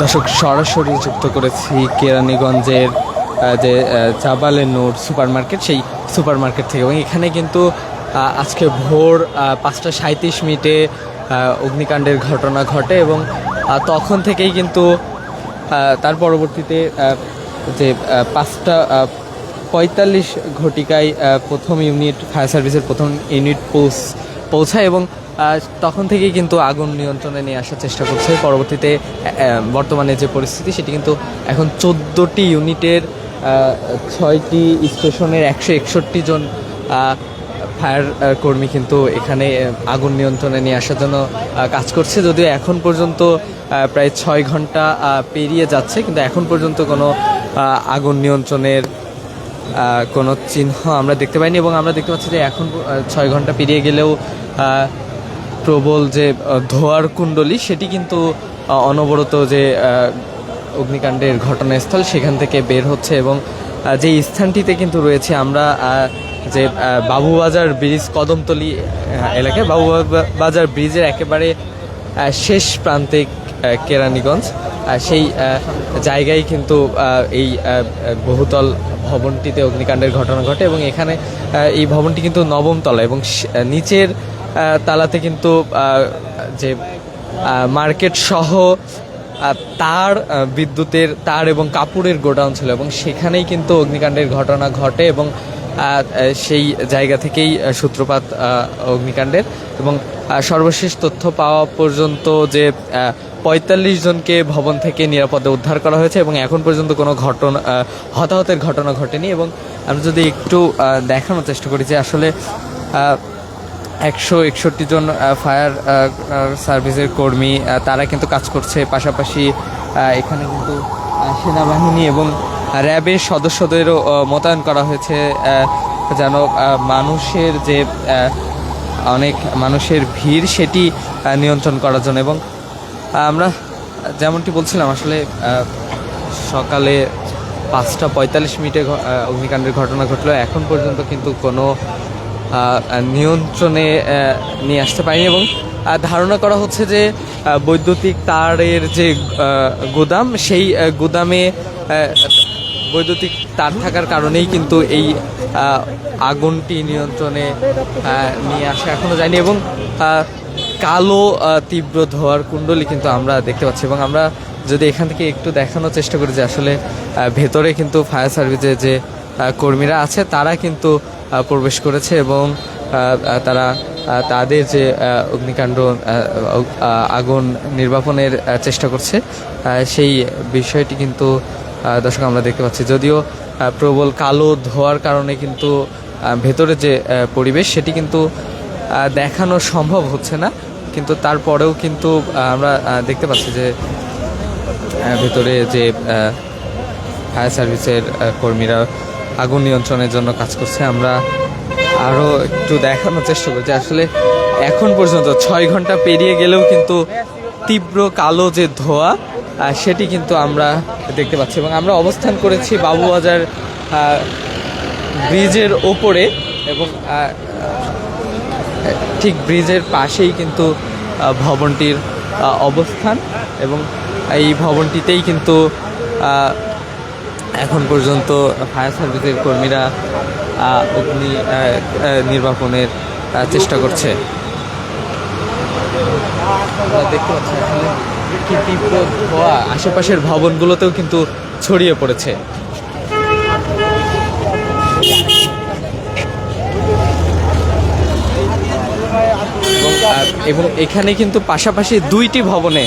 দর্শক সরাসরি যুক্ত করেছি কেরানীগঞ্জের যে জাবালে নূর সুপার মার্কেট, সেই সুপার মার্কেট থেকে। এবং এখানে কিন্তু আজকে ভোর 5:37 অগ্নিকাণ্ডের ঘটনা ঘটে এবং তখন থেকেই কিন্তু তার পরবর্তীতে যে 5:45 ঘটিকায় প্রথম ইউনিট, ফায়ার সার্ভিসের প্রথম ইউনিট পৌঁছায় এবং তখন থেকেই কিন্তু আগুন নিয়ন্ত্রণে নিয়ে আসার চেষ্টা করছে। পরবর্তীতে বর্তমানে যে পরিস্থিতি সেটি কিন্তু এখন 14টি ইউনিটের 6টি স্টেশনের 161 জন ফায়ার কর্মী কিন্তু এখানে আগুন নিয়ন্ত্রণে নিয়ে আসার জন্য কাজ করছে। যদিও এখন পর্যন্ত প্রায় 6 ঘন্টা পেরিয়ে যাচ্ছে, কিন্তু এখন পর্যন্ত কোনো আগুন নিয়ন্ত্রণের কোনো চিহ্ন আমরা দেখতে পাইনি। এবং আমরা দেখতে পাচ্ছি যে এখন 6 ঘন্টা পেরিয়ে গেলেও প্রবল যে ধোঁয়ার কুণ্ডলী সেটি কিন্তু অনবরত যে অগ্নিকাণ্ডের ঘটনাস্থল সেখান থেকে বের হচ্ছে। এবং যে স্থানটিতে কিন্তু রয়েছে আমরা, যে বাবুবাজার ব্রিজ, কদমতলী এলাকায় বাবুবাজার ব্রিজের একেবারে শেষ প্রান্তে কেরানীগঞ্জ, সেই জায়গায় কিন্তু এই বহুতল ভবনটিতে অগ্নিকাণ্ডের ঘটনা ঘটে। এবং এখানে এই ভবনটি কিন্তু 9ম তলা এবং নিচের তালাতে কিন্তু যে মার্কেট সহ তার, বিদ্যুতের তার এবং কাপড়ের গোডাউন ছিল এবং সেখানেই কিন্তু অগ্নিকাণ্ডের ঘটনা ঘটে। এবং সেই জায়গা থেকেই সূত্রপাত অগ্নিকাণ্ডের। এবং সর্বশেষ তথ্য পাওয়া পর্যন্ত যে 45 জনকে ভবন থেকে নিরাপদে উদ্ধার করা হয়েছে এবং এখন পর্যন্ত কোনো হতাহতের ঘটনা ঘটেনি। এবং আমরা যদি একটু দেখানোর চেষ্টা করি যে আসলে 161 জন ফায়ার সার্ভিসের কর্মী তারা কিন্তু কাজ করছে। পাশাপাশি এখানে কিন্তু সেনাবাহিনী এবং র্যাবের সদস্যদেরও মোতায়েন করা হয়েছে, যেন মানুষের যে অনেক মানুষের ভিড় সেটি নিয়ন্ত্রণ করার জন্য। এবং আমরা যেমনটি বলছিলাম, আসলে সকালে 5:45 অগ্নিকাণ্ডের ঘটনা ঘটলো, এখন পর্যন্ত কিন্তু কোনো নিয়ন্ত্রণে নিয়ে আসতে পারেনি। এবং ধারণা করা হচ্ছে যে বৈদ্যুতিক তারের যে গুদাম, সেই গুদামে বৈদ্যুতিক তার থাকার কারণেই কিন্তু এই আগুনটি নিয়ন্ত্রণে নিয়ে আসা এখনও যায়নি। এবং কালো তীব্র ধোঁয়ার কুণ্ডলী কিন্তু আমরা দেখতে পাচ্ছি। এবং আমরা যদি এখান থেকে একটু দেখানোর চেষ্টা করি যে আসলে ভেতরে কিন্তু ফায়ার সার্ভিসের যে কর্মীরা আছে তারা কিন্তু প্রবেশ করেছে এবং তারা তাদের যে অগ্নিকাণ্ড আগুন নির্বাপনের চেষ্টা করছে, সেই বিষয়টি কিন্তু দর্শক আমরা দেখতে পাচ্ছি। যদিও প্রবল কালো ধোঁয়ার কারণে কিন্তু ভেতরে যে পরিবেশ সেটি কিন্তু দেখানো সম্ভব হচ্ছে না, কিন্তু তারপরেও কিন্তু আমরা দেখতে পাচ্ছি যে ভেতরে যে ফায়ার সার্ভিসের কর্মীরা আগুন নিয়ন্ত্রণের জন্য কাজ করছে। আমরা আরও একটু দেখানোর চেষ্টা করছি আসলে এখন পর্যন্ত 6 ঘন্টা পেরিয়ে গেলেও কিন্তু তীব্র কালো যে ধোঁয়া সেটি কিন্তু আমরা দেখতে পাচ্ছি। এবং আমরা অবস্থান করেছি বাবুবাজার ব্রিজের ওপরে এবং ঠিক ব্রিজের পাশেই কিন্তু ভবনটির অবস্থান। এবং এই ভবনটিতেই কিন্তু এখন পর্যন্ত ফায়ার সার্ভিসের কর্মীরা অগ্নি নির্বাপনের চেষ্টা করছে। দেখতে পাচ্ছি আসলে কি তীব্র ধোঁয়া আশেপাশের ভবনগুলোতেও কিন্তু ছড়িয়ে পড়েছে। এবং এখানে কিন্তু পাশাপাশি 2টি ভবনে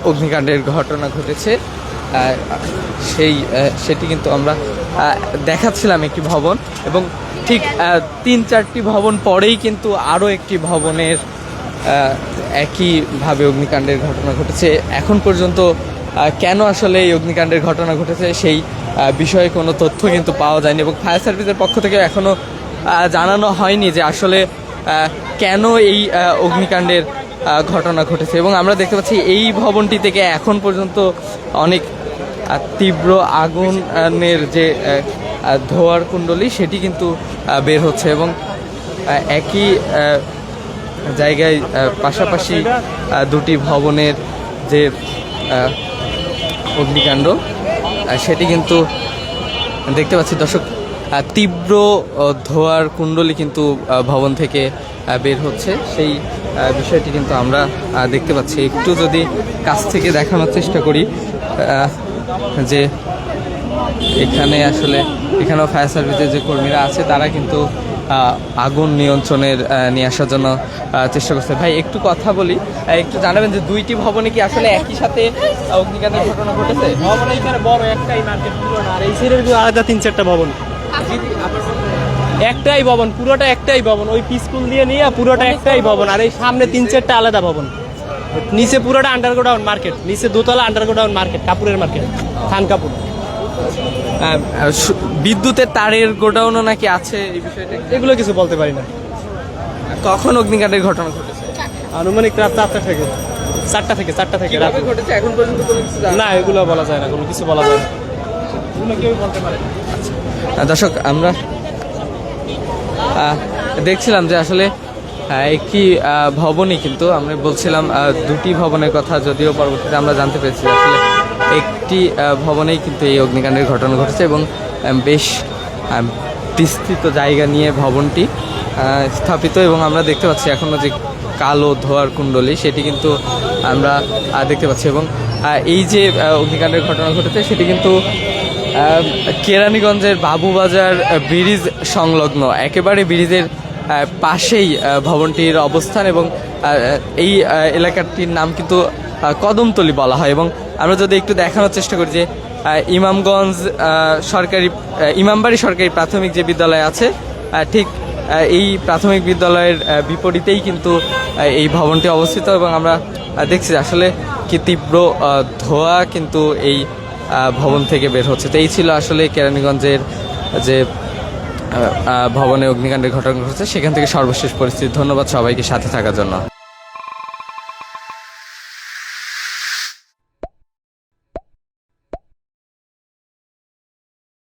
অগ্নিকাণ্ডের ঘটনা ঘটেছে। সেটি কিন্তু আমরা দেখাচ্ছিলাম একটি ভবন, এবং ঠিক 3-4টি ভবন পরেই কিন্তু আরও একটি ভবনের একইভাবে অগ্নিকাণ্ডের ঘটনা ঘটেছে। এখন পর্যন্ত কেন আসলে এই অগ্নিকাণ্ডের ঘটনা ঘটেছে সেই বিষয়ে কোনো তথ্য কিন্তু পাওয়া যায়নি। এবং ফায়ার সার্ভিসের পক্ষ থেকে এখনও জানানো হয়নি যে আসলে কেন এই অগ্নিকাণ্ডের ঘটনা ঘটেছে। এবং আমরা দেখতে পাচ্ছি এই ভবনটি থেকে এখন পর্যন্ত অনেক তীব্র আগুনের যে ধোঁয়ার কুণ্ডলী সেটি কিন্তু বের হচ্ছে। এবং একই জায়গায় পাশাপাশি 2টি ভবনের যে অগ্নিকাণ্ড সেটি কিন্তু দেখতে পাচ্ছি দর্শক। তীব্র ধোঁয়ার কুণ্ডলী কিন্তু ভবন থেকে বের হচ্ছে, সেই বিষয়টি কিন্তু আমরা দেখতে পাচ্ছি। একটু যদি কাছ থেকে দেখানোর চেষ্টা করি যে এখানেও ফায়ার সার্ভিসের যে কর্মীরা আছে তারা কিন্তু আগুন নিয়ন্ত্রণের নিয়ে আসার জন্য চেষ্টা করছে। ভাই একটু কথা বলি, একটু জানাবেন যে দুইটি ভবনে কি আসলে একই সাথে অগ্নিকাণ্ডের ঘটনা ঘটেছে? ভবন এইখানে বড় একটাই মার্কেট পুরোটা, আর এই সাইডের আলাদা 3-4টা ভবন। একটাই ভবন, পুরোটা একটাই ভবন, ওই পিসপুল দিয়ে নিয়ে পুরোটা একটাই ভবন, আর এই সামনে 3-4টা আলাদা ভবন। নিচে পুরোটা আন্ডারগ্রাউন্ড মার্কেট, নিচে দোতলা আন্ডারগ্রাউন্ড মার্কেট, কাপড়ের মার্কেট, খান কাপড়। বিদ্যুতের তারের গোডাউনও নাকি আছে, এই বিষয়টা এগুলো কিছু বলতে পারি না। কখন অগ্নিকাণ্ডের ঘটনা ঘটেছে? আনুমানিক রাত 4টা থেকে 4টা থেকে রাত ঘটেছে এখন পর্যন্ত কোনো কিছু না, এগুলো বলা যায় না, কোনো কিছু বলা যায় না, এগুলো কেউ বলতে পারে না। দর্শক আমরা দেখছিলাম যে আসলে একটি ভবনই কিন্তু আমরা বলছিলাম দুটি ভবনের কথা, যদিও পরবর্তীতে আমরা জানতে পেরেছি যে আসলে একটি ভবনেই কিন্তু এই অগ্নিকাণ্ডের ঘটনা ঘটেছে এবং বেশ বিস্তৃত জায়গা নিয়ে ভবনটি স্থাপিত। এবং আমরা দেখতে পাচ্ছি এখনও যে কালো ধোঁয়ার কুণ্ডলী সেটি কিন্তু আমরা দেখতে পাচ্ছি। এবং এই যে অগ্নিকাণ্ডের ঘটনা ঘটেছে সেটি কিন্তু কেরানীগঞ্জের বাবুবাজার ব্রিজ সংলগ্ন, একেবারে ব্রিজের পাশেই ভবনটির অবস্থান। এবং এই এলাকাটির নাম কিন্তু কদমতলী বলা হয়। এবং আমরা যদি একটু দেখানোর চেষ্টা করি যে ইমামবাড়ি সরকারি প্রাথমিক যে বিদ্যালয় আছে, ঠিক এই প্রাথমিক বিদ্যালয়ের বিপরীতেই কিন্তু এই ভবনটি অবস্থিত। এবং আমরা দেখছি আসলে কি তীব্র ধোঁয়া কিন্তু এই ভবন থেকে বের হচ্ছে। তো এই ছিল আসলে কেরানীগঞ্জের যে ভবনে অগ্নিকাণ্ডের ঘটনা ঘটেছে সেখান থেকে সর্বশেষ পরিস্থিতি। ধন্যবাদ সবাইকে সাথে থাকার জন্য।